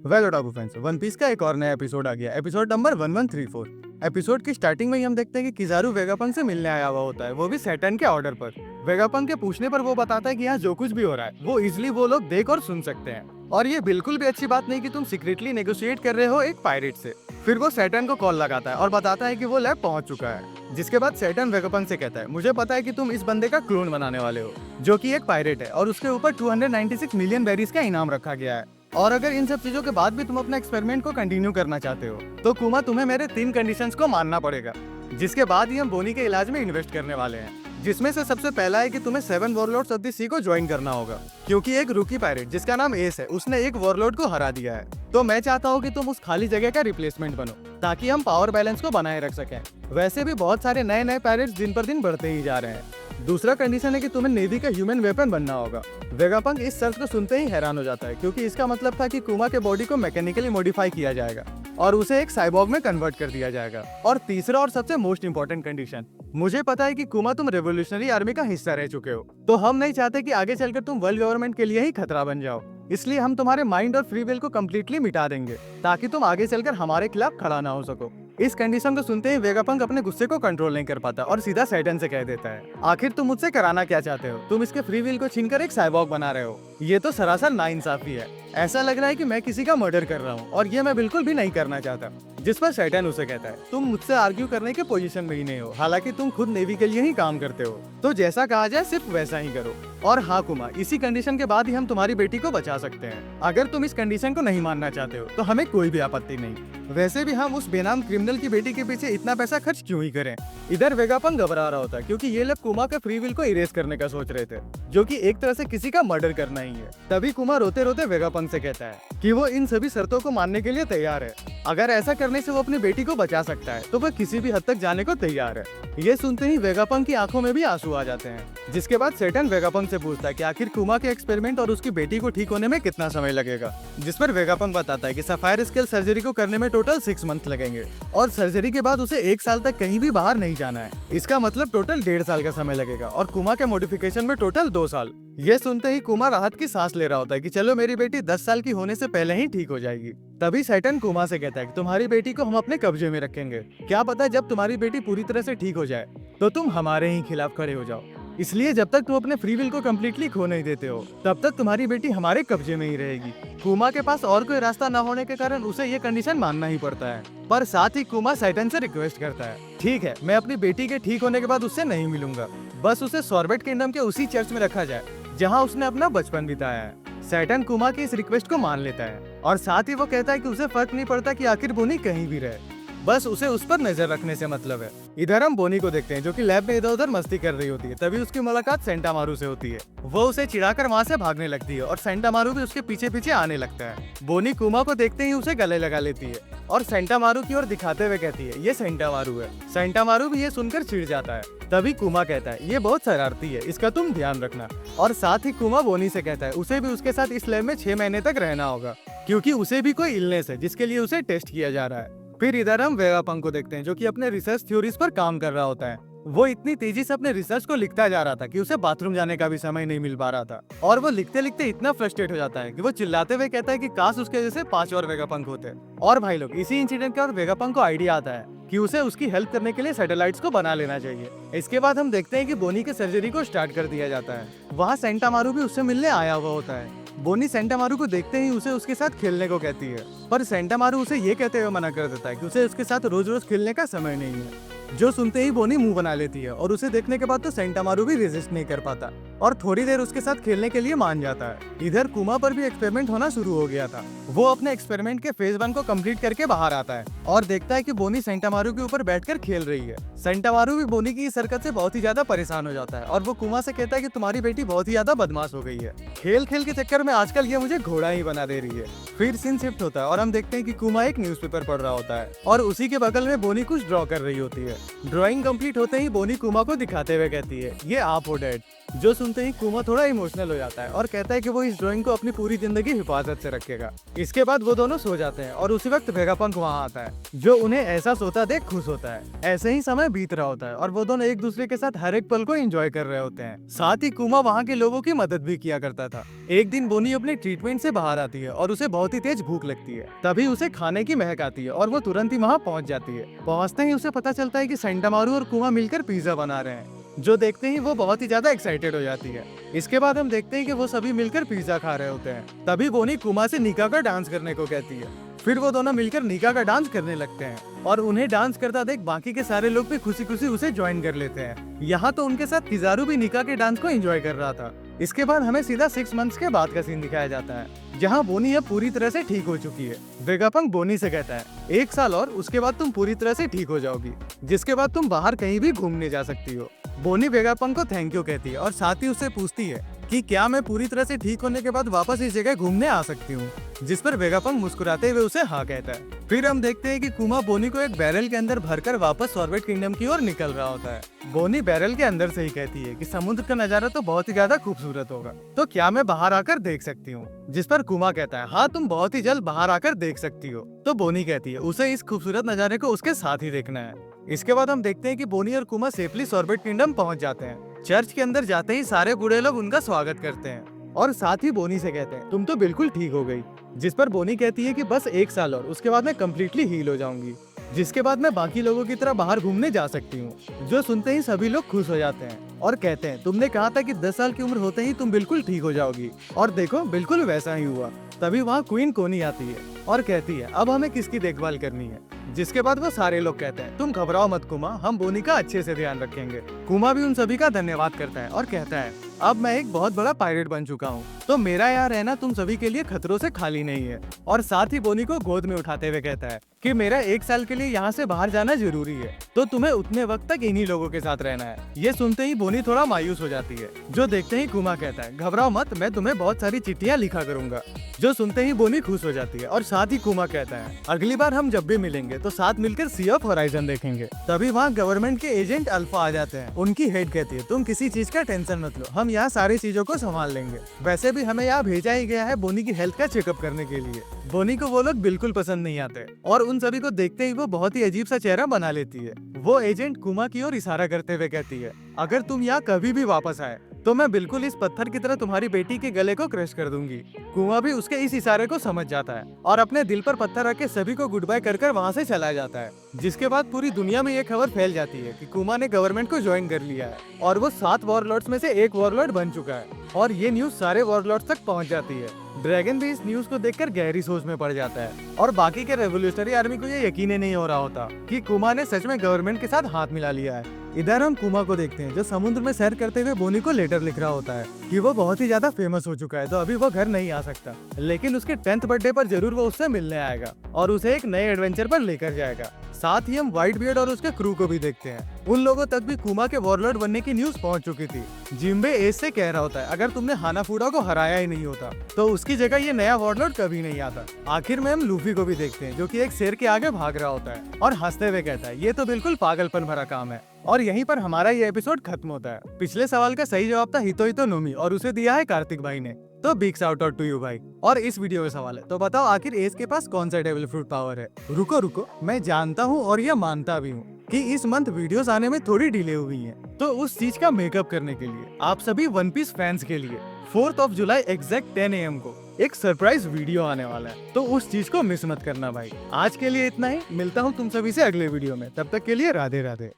Well otaku fans, One Piece का एक और नया एपिसोड आ गया, एपिसोड नंबर 1134। एपिसोड की स्टार्टिंग में ही हम देखते हैं कि किजारू वेगापंक से मिलने आया हुआ होता है, वो भी सैटर्न के ऑर्डर पर। वेगापंक के पूछने पर वो बताता है कि यहाँ जो कुछ भी हो रहा है वो इजिली वो लोग देख और सुन सकते हैं, और ये बिल्कुल भी अच्छी बात नहीं कि तुम सीक्रेटली नेगोशिएट कर रहे हो एक पायरेट से। फिर वो सैटर्न को कॉल लगाता है और बताता है कि वो लैब पहुंच चुका है। जिसके बाद सैटर्न वेगापंक से कहता है, मुझे पता है कि तुम इस बंदे का क्लोन बनाने वाले हो, जो कि एक पायरेट है, और उसके ऊपर 296 मिलियन बेरीज का इनाम रखा गया है। और अगर इन सब चीजों के बाद भी तुम अपना एक्सपेरिमेंट को कंटिन्यू करना चाहते हो तो कुमा तुम्हें मेरे 3 कंडीशंस को मानना पड़ेगा, जिसके बाद ही हम बोनी के इलाज में इन्वेस्ट करने वाले हैं। जिसमें से सबसे पहला है कि तुम्हें 7 वॉरलॉर्ड्स ऑफ द सी को ज्वाइन करना होगा, क्योंकि एक रूकी पायरेट जिसका नाम एस है उसने एक वॉरलॉर्ड को हरा दिया है। तो मैं चाहता हूँ कि तुम उस खाली जगह का रिप्लेसमेंट बनो, ताकि हम पावर बैलेंस को बनाए रख सकें। वैसे भी बहुत सारे नए नए पायरेट्स दिन पर दिन बढ़ते ही जा रहे हैं। दूसरा कंडीशन है कि तुम्हें नेवी का ह्यूमन वेपन बनना होगा। वेगापंक इस शर्त को सुनते ही हैरान हो जाता है, क्योंकि इसका मतलब था कि कुमा के बॉडी को मैकेनिकली मॉडिफाई किया जाएगा और उसे एक साइबॉर्ग में कन्वर्ट कर दिया जाएगा। और तीसरा और सबसे मोस्ट इंपॉर्टेंट कंडीशन, मुझे पता है कि कुमा तुम रेवोल्यूशनरी आर्मी का हिस्सा रह चुके हो, तो हम नहीं चाहते कि आगे चलकर तुम वर्ल्ड गवर्नमेंट के लिए ही खतरा बन जाओ। इसलिए हम तुम्हारे माइंड और फ्री विल को कम्प्लीटली मिटा देंगे, ताकि तुम आगे चलकर हमारे खिलाफ खड़ा ना हो सको। इस कंडीशन को सुनते ही वेगापंक अपने गुस्से को कंट्रोल नहीं कर पाता और सीधा सैटर्न से कह देता है, आखिर तुम मुझसे कराना क्या चाहते हो? तुम इसके फ्री विल को छीनकर एक साइबॉर्ग बना रहे हो। ये तो सरासर नाइंसाफी है। ऐसा लग रहा है कि मैं किसी का मर्डर कर रहा हूँ, और ये मैं बिल्कुल भी नहीं करना चाहता। जिस पर सैटर्न उसे कहता है, तुम मुझसे आर्ग्यू करने के पोजीशन में ही नहीं हो, हालांकि तुम खुद नेवी के लिए ही काम करते हो, तो जैसा कहा जाए सिर्फ वैसा ही करो। और हाँ कुमा, इसी कंडीशन के बाद ही हम तुम्हारी बेटी को बचा सकते हैं। अगर तुम इस कंडीशन को नहीं मानना चाहते हो तो हमें कोई भी आपत्ति नहीं। वैसे भी हम उस बेनाम क्रिमिनल की बेटी के पीछे इतना पैसा खर्च क्यों ही करें। इधर वेगापंक घबरा रहा होता है, क्योंकि ये लोग कुमा के फ्री विल को इरेज करने का सोच रहे थे, जो कि एक तरह से किसी का मर्डर करना ही है। तभी कुमा रोते रोते वेगापंक से कहता है कि वो इन सभी शर्तों को मानने के लिए तैयार है। अगर ऐसा करने से वो अपनी बेटी को बचा सकता है तो वह किसी भी हद तक जाने को तैयार है। ये सुनते ही वेगापंक की आंखों में भी आंसू आ जाते हैं। जिसके बाद सैटर्न वेगापंक से पूछता है कि आखिर कुमा के एक्सपेरिमेंट और उसकी बेटी को ठीक होने में कितना समय लगेगा। जिस पर वेगापंक बताता है कि सफायर स्केल सर्जरी को करने में टोटल 6 मंथ लगेंगे, और सर्जरी के बाद उसे 1 साल तक कहीं भी बाहर नहीं जाना है। इसका मतलब टोटल 1.5 साल का समय लगेगा, और कुमा के मॉडिफिकेशन में टोटल 2 साल। ये सुनते ही कुमा राहत की सांस ले रहा होता है कि चलो मेरी बेटी 10 साल की होने से पहले ही ठीक हो जाएगी। तभी सैटर्न कुमा से कहता है कि तुम्हारी बेटी को हम अपने कब्जे में रखेंगे। क्या पता जब तुम्हारी बेटी पूरी तरह से ठीक हो जाए तो तुम हमारे ही खिलाफ खड़े हो जाओ। इसलिए जब तक तुम अपने फ्री विल को कम्प्लीटली खो नहीं देते हो, तब तक तुम्हारी बेटी हमारे कब्जे में ही रहेगी। कुमा के पास और कोई रास्ता न होने के कारण उसे ये कंडीशन मानना ही पड़ता है। पर साथ ही कुमा सैटर्न से रिक्वेस्ट करता है, ठीक है, मैं अपनी बेटी के ठीक होने के बाद उससे नहीं मिलूंगा, बस उसे सॉर्बेट किंगडम के उसी चर्च में रखा जाए जहाँ उसने अपना बचपन बिताया है। सैटर्न कुमा की इस रिक्वेस्ट को मान लेता है, और साथ ही वो कहता है कि उसे फर्क नहीं पड़ता कि आखिर बोनी कहीं भी रहे, बस उसे उस पर नजर रखने से मतलब है। इधर हम बोनी को देखते हैं, जो कि लैब में इधर उधर मस्ती कर रही होती है। तभी उसकी मुलाकात सेंटा मारू से होती है। वो उसे चिढ़ाकर वहाँ से भागने लगती है, और सेंटा मारू भी उसके पीछे पीछे आने लगता है। बोनी कुमा को देखते ही उसे गले लगा लेती है, और सेंटा मारू की ओर दिखाते हुए कहती है, ये सेंटा मारू है। सेंटा मारू भी ये सुनकर चिढ़ जाता है। तभी कुमा कहता है, ये बहुत शरारती है, इसका तुम ध्यान रखना। और साथ ही कुमा बोनी से कहता है, उसे भी उसके साथ इस लैब में 6 महीने तक रहना होगा, क्योंकि उसे भी कोई इलनेस है जिसके लिए उसे टेस्ट किया जा रहा है। फिर इधर हम वेगापंक को देखते हैं, जो कि अपने रिसर्च थ्योरीज पर काम कर रहा होता है। वो इतनी तेजी से अपने रिसर्च को लिखता जा रहा था कि उसे बाथरूम जाने का भी समय नहीं मिल पा रहा था, और वो लिखते लिखते इतना फ्रस्ट्रेट हो जाता है कि वो चिल्लाते हुए कहता है कि काश उसके जैसे 5 और वेगापंक होते। और भाई लोग, इसी इंसिडेंट के बाद वेगापंक को आइडिया आता है कि उसे उसकी हेल्प करने के लिए सैटेलाइट्स को बना लेना चाहिए। इसके बाद हम देखते हैं कि बोनी के सर्जरी को स्टार्ट कर दिया जाता है। वहाँ सेंटा मारू भी उससे मिलने आया हुआ होता है। बोनी सेंटा मारू को देखते ही उसे उसके साथ खेलने को कहती है, पर सेंटा मारू उसे ये कहते हुए मना कर देता है कि उसे उसके साथ रोज रोज खेलने का समय नहीं है। जो सुनते ही बोनी मुंह बना लेती है, और उसे देखने के बाद तो सेंटा मारू भी रेजिस्ट नहीं कर पाता और थोड़ी देर उसके साथ खेलने के लिए मान जाता है। इधर कुमा पर भी एक्सपेरिमेंट होना शुरू हो गया था। वो अपने एक्सपेरिमेंट के फेज 1 को कंप्लीट करके बाहर आता है और देखता है कि बोनी सेंटा मारू के ऊपर बैठकर खेल रही है। सेंटा मारू भी बोनी की इस हरकत से बहुत ही ज्यादा परेशान हो जाता है, और वो कुमा से कहता है कि तुम्हारी बेटी बहुत ही ज्यादा बदमाश हो गई है, खेल खेल के चक्कर में आजकल ये मुझे घोड़ा ही बना दे रही है। फिर सीन शिफ्ट होता है और हम देखते हैं कि कुमा एक न्यूज़पेपर पढ़ रहा होता है, और उसी के बगल में बोनी कुछ ड्रॉ कर रही होती है। ड्राइंग कंप्लीट होते ही बोनी कुमा को दिखाते हुए कहती है, ये आप हो डैड। जो सुनते ही कुमा थोड़ा इमोशनल हो जाता है और कहता है कि वो इस ड्राइंग को अपनी पूरी जिंदगी हिफाजत से रखेगा। इसके बाद वो दोनों सो जाते हैं, और उसी वक्त वेगापंक वहाँ आता है, जो उन्हें ऐसा सोता देख खुश होता है। ऐसे ही समय बीत रहा होता है, और वो दोनों एक दूसरे के साथ हर एक पल को एंजॉय कर रहे होते हैं। साथ ही कुमा वहाँ के लोगों की मदद भी किया करता था। एक दिन बोनी अपने ट्रीटमेंट से बाहर आती है और उसे बहुत ही तेज भूख लगती है। तभी उसे खाने की महक आती है और वो तुरंत ही वहाँ पहुँच जाती है। पहुँचते ही उसे पता चलता है कि सेंटामारू और कुमा मिलकर पिज्जा बना रहे हैं, जो देखते ही वो बहुत ही ज्यादा एक्साइटेड हो जाती है। इसके बाद हम देखते हैं कि वो सभी मिलकर पिज्जा खा रहे होते हैं। तभी बोनी कुमा से निका का डांस करने को कहती है। फिर वो दोनों मिलकर निका का डांस करने लगते हैं और उन्हें डांस करता देख बाकी के सारे लोग भी खुशी खुशी उसे ज्वाइन कर लेते हैं। यहाँ तो उनके साथ किजारू भी निका के डांस को एंजॉय कर रहा था। इसके बाद हमें सीधा 6 मंथ्स के बाद का सीन दिखाया जाता है, जहाँ बोनी अब पूरी तरह से ठीक हो चुकी है। वेगापंक बोनी से कहता है 1 साल और उसके बाद तुम पूरी तरह से ठीक हो जाओगी, जिसके बाद तुम बाहर कहीं भी घूमने जा सकती हो। बोनी वेगापंक को थैंक यू कहती है और साथ ही उससे पूछती है कि क्या मैं पूरी तरह से ठीक होने के बाद वापस इस जगह घूमने आ सकती हूँ, जिस पर वेगापंक मुस्कुराते हुए उसे हाँ कहता है। फिर हम देखते हैं कि कुमा बोनी को एक बैरल के अंदर भरकर वापस सॉर्बेट किंगडम की ओर निकल रहा होता है। बोनी बैरल के अंदर से ही कहती है कि समुद्र का नजारा तो बहुत ही ज्यादा खूबसूरत होगा, तो क्या मैं बाहर आकर देख सकती हूँ, जिस पर कुमा कहता है हाँ तुम बहुत ही जल्द बाहर आकर देख सकती हो। तो बोनी कहती है उसे इस खूबसूरत नजारे को उसके साथ ही देखना है। इसके बाद हम देखते हैं कि बोनी और कुमा सेफली सॉर्बेट किंगडम पहुंच जाते हैं। चर्च के अंदर जाते ही सारे बूढ़े लोग उनका स्वागत करते हैं और साथ ही बोनी से कहते हैं तुम तो बिल्कुल ठीक हो गई, जिस पर बोनी कहती है कि बस 1 साल और उसके बाद मैं कम्प्लीटली हील हो जाऊंगी, जिसके बाद मैं बाकी लोगों की तरह बाहर घूमने जा सकती हूँ। जो सुनते ही सभी लोग खुश हो जाते हैं और कहते हैं तुमने कहा था कि 10 साल की उम्र होते ही तुम बिल्कुल ठीक हो जाओगी, और देखो बिल्कुल वैसा ही हुआ। तभी वहाँ क्वीन कोनी आती है और कहती है अब हमें किसकी देखभाल करनी है, जिसके बाद वो सारे लोग कहते हैं तुम घबराओ मत कुमा, हम बोनी का अच्छे से ध्यान रखेंगे। कुमा भी उन सभी का धन्यवाद करता है और कहता है अब मैं एक बहुत बड़ा पायरेट बन चुका हूँ, तो मेरा यहाँ रहना तुम सभी के लिए खतरों से खाली नहीं है। और साथ ही बोनी को गोद में उठाते हुए कहता है कि मेरा 1 साल के लिए यहाँ से बाहर जाना जरूरी है, तो तुम्हें उतने वक्त तक इन्हीं लोगों के साथ रहना है। ये सुनते ही बोनी थोड़ा मायूस हो जाती है, जो देखते ही कुमा कहता है घबराओ मत, मैं तुम्हें बहुत सारी चिट्ठियाँ लिखा करूंगा। जो सुनते ही बोनी खुश हो जाती है और साथ ही कुमा कहता है अगली बार हम जब भी मिलेंगे तो साथ मिलकर सी ऑफ होराइजन देखेंगे। तभी वहाँ गवर्नमेंट के एजेंट अल्फा आ जाते हैं। उनकी हेड कहती है तुम किसी चीज का टेंशन मत लो, हम यहाँ सारी चीजों को संभाल लेंगे। वैसे भी हमें यहाँ भेजा ही गया है बोनी की हेल्थ का चेकअप करने के लिए। बोनी को वो लोग बिल्कुल पसंद नहीं आते और उन सभी को देखते ही वो बहुत ही अजीब सा चेहरा बना लेती है। वो एजेंट कुमा की ओर इशारा करते हुए कहती है अगर तुम यहाँ कभी भी वापस आए तो मैं बिल्कुल इस पत्थर की तरह तुम्हारी बेटी के गले को क्रश कर दूंगी। कुमा भी उसके इस इशारे को समझ जाता है और अपने दिल पर पत्थर रख के सभी को गुड बाय कर वहाँ से चला जाता है। जिसके बाद पूरी दुनिया में ये खबर फैल जाती है कि कुमा ने गवर्नमेंट को ज्वाइन कर लिया है और वो 7 वॉरलॉर्ड्स में से एक वॉरलॉर्ड बन चुका है। और ये न्यूज सारे वॉरलॉर्ड्स तक पहुँच जाती है। ड्रैगन भी इस न्यूज को देखकर गहरी सोच में पड़ जाता है और बाकी के रेवोल्यूशनरी आर्मी को ये यकीन ही नहीं हो रहा होता कि कुमा ने सच में गवर्नमेंट के साथ हाथ मिला लिया है। इधर हम कुमा को देखते हैं जो समुद्र में सैर करते हुए बोनी को लेटर लिख रहा होता है कि वो बहुत ही ज्यादा फेमस हो चुका है, तो अभी वो घर नहीं आ सकता, लेकिन उसके 10th बर्थडे पर जरूर वो उससे मिलने आएगा और उसे एक नए एडवेंचर पर लेकर जाएगा। साथ ही हम व्हाइट बियर्ड और उसके क्रू को भी देखते हैं। उन लोगों तक भी कुमा के वॉरलॉर्ड बनने की न्यूज पहुंच चुकी थी। जिम्बे एस से कह रहा होता है अगर तुमने हानाफूडा को हराया ही नहीं होता तो उसकी जगह ये नया वॉरलॉर्ड कभी नहीं आता। आखिर में हम लूफी को भी देखते हैं जो कि एक शेर के आगे भाग रहा होता है और हंसते हुए कहता है ये तो बिल्कुल पागलपन भरा काम है। और यहीं पर हमारा ये एपिसोड खत्म होता है। पिछले सवाल का सही जवाब था हितो हितो नोमी और उसे दिया है कार्तिक भाई ने, तो big shout out to you भाई। और इस वीडियो का सवाल है तो बताओ आखिर एस के पास कौन सा डेविल फ्रूट पावर है। रुको रुको, मैं जानता हूँ और ये मानता भी हूँ कि इस मंथ वीडियोस आने में थोड़ी डिले हुई है, तो उस चीज का मेकअप करने के लिए आप सभी वन पीस फैंस के लिए 4 जुलाई एग्जैक्ट 10 AM को एक सरप्राइज वीडियो आने वाला है, तो उस चीज को मिस मत करना भाई। आज के लिए इतना ही, मिलता हूँ तुम सभी से अगले वीडियो में, तब तक के लिए राधे राधे।